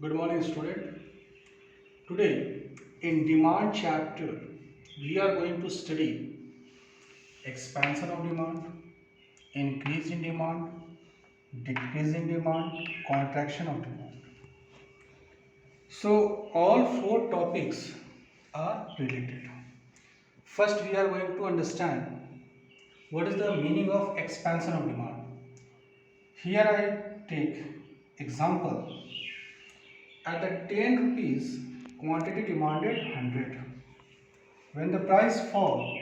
Good morning, student. Today, in demand chapter, we are going to study expansion of demand, increase in demand, decrease in demand, contraction of demand. So, all four topics are related. First, we are going to understand what is the meaning of expansion of demand. Here I take example. At the 10 rupees, quantity demanded 100. When the price fall,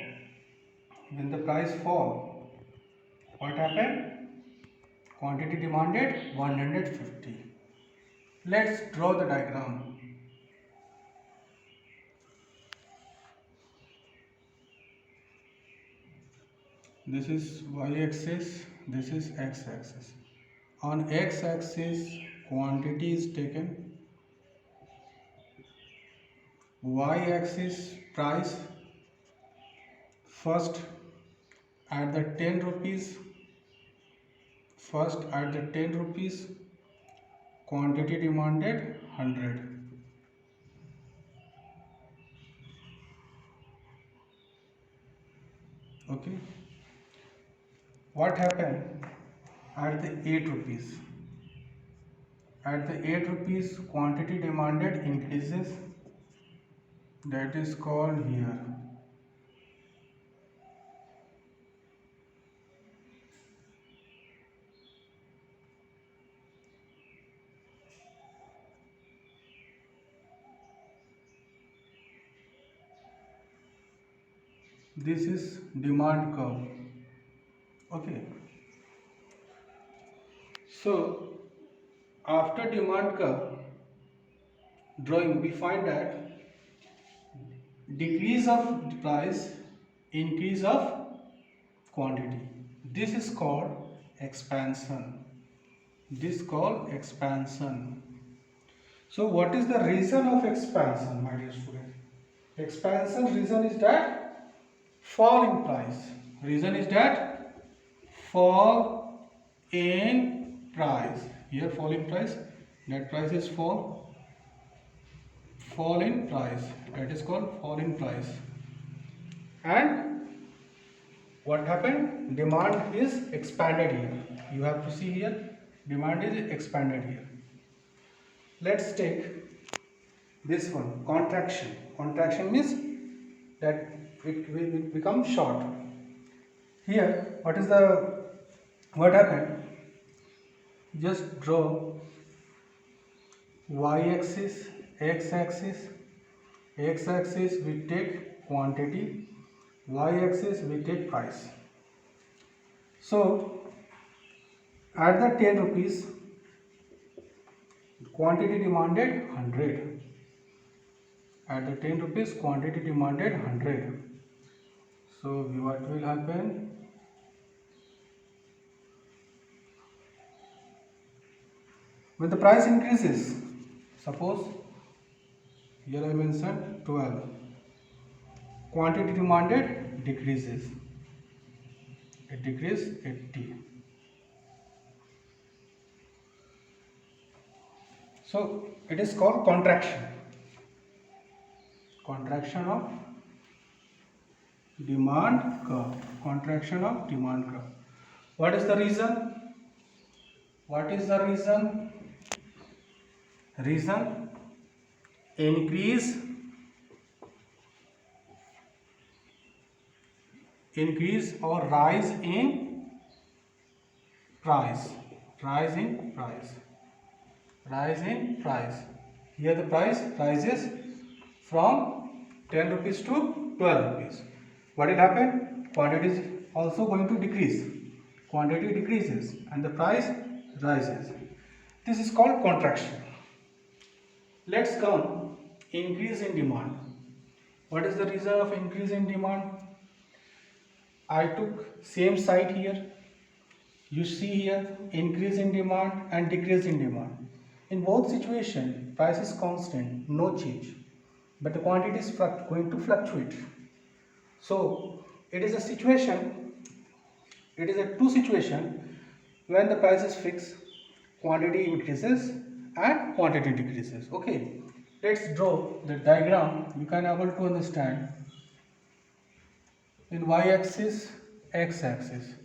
when the price fall, what happened? Quantity demanded 150. Let's draw the diagram. This is y-axis, this is x-axis. On x-axis, quantity is taken. Y-axis, price. First at the 10 rupees, quantity demanded 100. Okay. What happened at the 8 rupees? At the 8 rupees, quantity demanded increases. That is called here. This is demand curve. Okay. So after demand curve drawing, we find that decrease of the price, increase of quantity. This is called expansion. This is called expansion. So what is the reason of expansion, my dear student? Expansion reason is that fall in price. Reason is that fall in price. Here fall in price. Net price is fall. Fall in price. That is called fall in price. And what happened? Demand is expanded here. You have to see here. Demand is expanded here. Let's take this one, contraction. Contraction means that it will become short. Here, what happened? Just draw y-axis, x-axis. X-axis we take quantity, y-axis we take price. So, at the 10 rupees, quantity demanded 100. At the 10 rupees, quantity demanded 100. So what will happen? When the price increases, suppose here I mentioned 12, quantity demanded decreases. It decreases 80. So it is called contraction. Contraction of demand curve. Contraction of demand curve. What is the reason? What is the reason? Reason: increase or rise in price. Rise in price. Rise in price. Here the price rises from 10 rupees to 12 rupees. What will happen? Quantity is also going to decrease. Quantity decreases and the price rises. This is called contraction. Let's come increase in demand. What is the reason of increase in demand? I took same site here. You see here increase in demand and decrease in demand. In both situations, price is constant, no change, but the quantity is going to fluctuate. So it is a situation. It is a two situation when the price is fixed, quantity increases and quantity decreases. Okay, let's draw the diagram. You can able to understand. In y-axis, x-axis.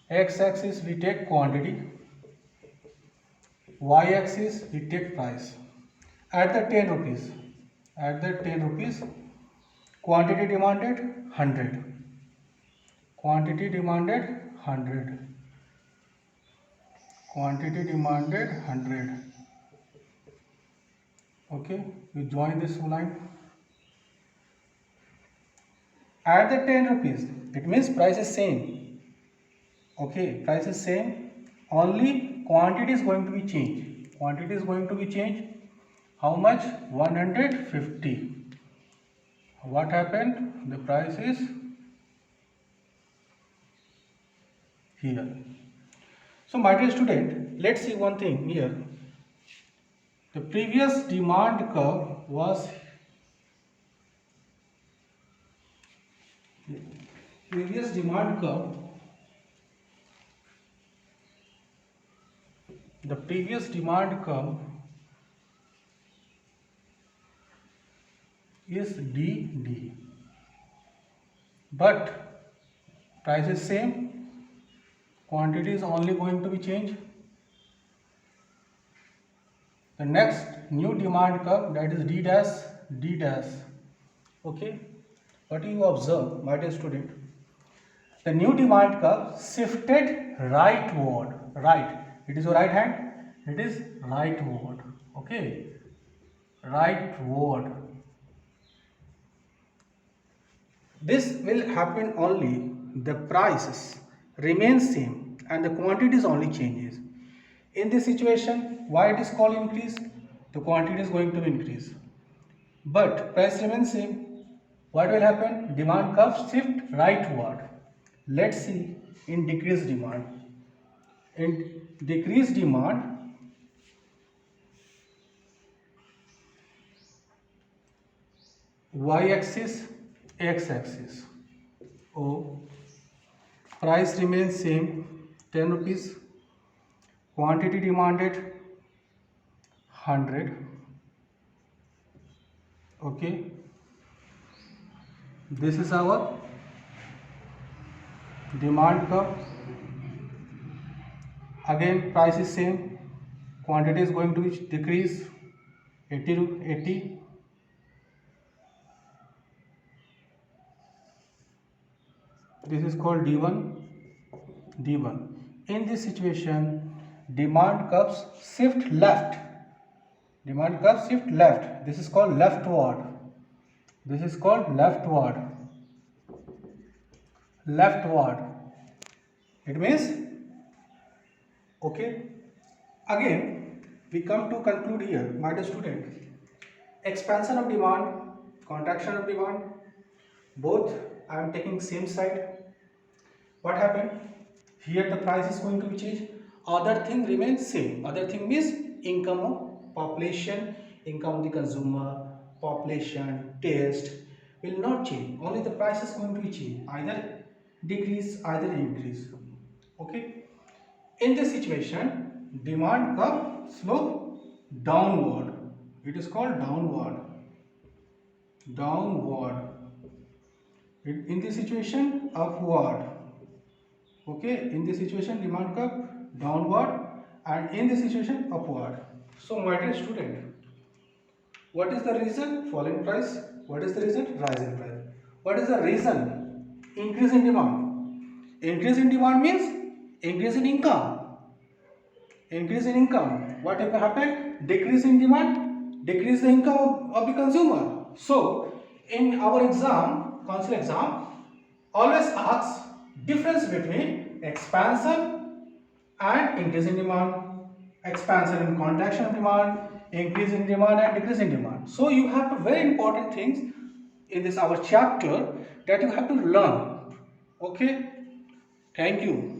X-axis we take quantity, y-axis we take price. At the 10 rupees, quantity demanded 100. Quantity demanded 100. Quantity demanded 100. Okay, we join this line. At the 10 rupees, it means price is same. Okay, price is same. Only quantity is going to be changed. Quantity is going to be changed. How much? 150. What happened? The price is here. So my dear student, let's see one thing here. The previous demand curve was previous demand curve. The previous demand curve is DD, but price is same. Quantity is only going to be changed. The next new demand curve, that is D dash, D dash. Okay, what do you observe, my dear student? The new demand curve shifted rightward. Right, it is your right hand. It is rightward. Okay, rightward. This will happen only the prices remain same and the quantities only changes. In this situation, why it is called increase? The quantity is going to increase, but price remains same. What will happen? Demand curve shift rightward. Let's see in decreased demand. In decreased demand, y-axis, x-axis. O, price remains same, 10 rupees. Quantity demanded 100. Okay, this is our demand curve. Again price is same, quantity is going to decrease 80. This is called D1. In this situation, demand curves shift left. Demand curve shift left. This is called leftward. This is called leftward. Leftward. It means, okay. Again, we come to conclude here, my dear student. Expansion of demand, contraction of demand, both I am taking same side. What happened? Here the price is going to be changed. Other thing remains same. Other thing means income of population, income of the consumer, population, taste will not change. Only the price is going to be changed. Either decrease, either increase. Okay. In this situation, demand curve slope downward. It is called downward. Downward. In this situation, upward. Okay, in this situation, demand curve downward, and in this situation, upward. So, my dear student, what is the reason? Fall in price. What is the reason? Rise in price. What is the reason? Increase in demand. Increase in demand means increase in income. Increase in income. What will happen? Decrease in demand, decrease the income of the consumer. So, in our exam, council exam, always asks difference between expansion and increase in demand, expansion and contraction of demand, increase in demand and decrease in demand. So you have to very important things in this our chapter that you have to learn. Okay, thank you.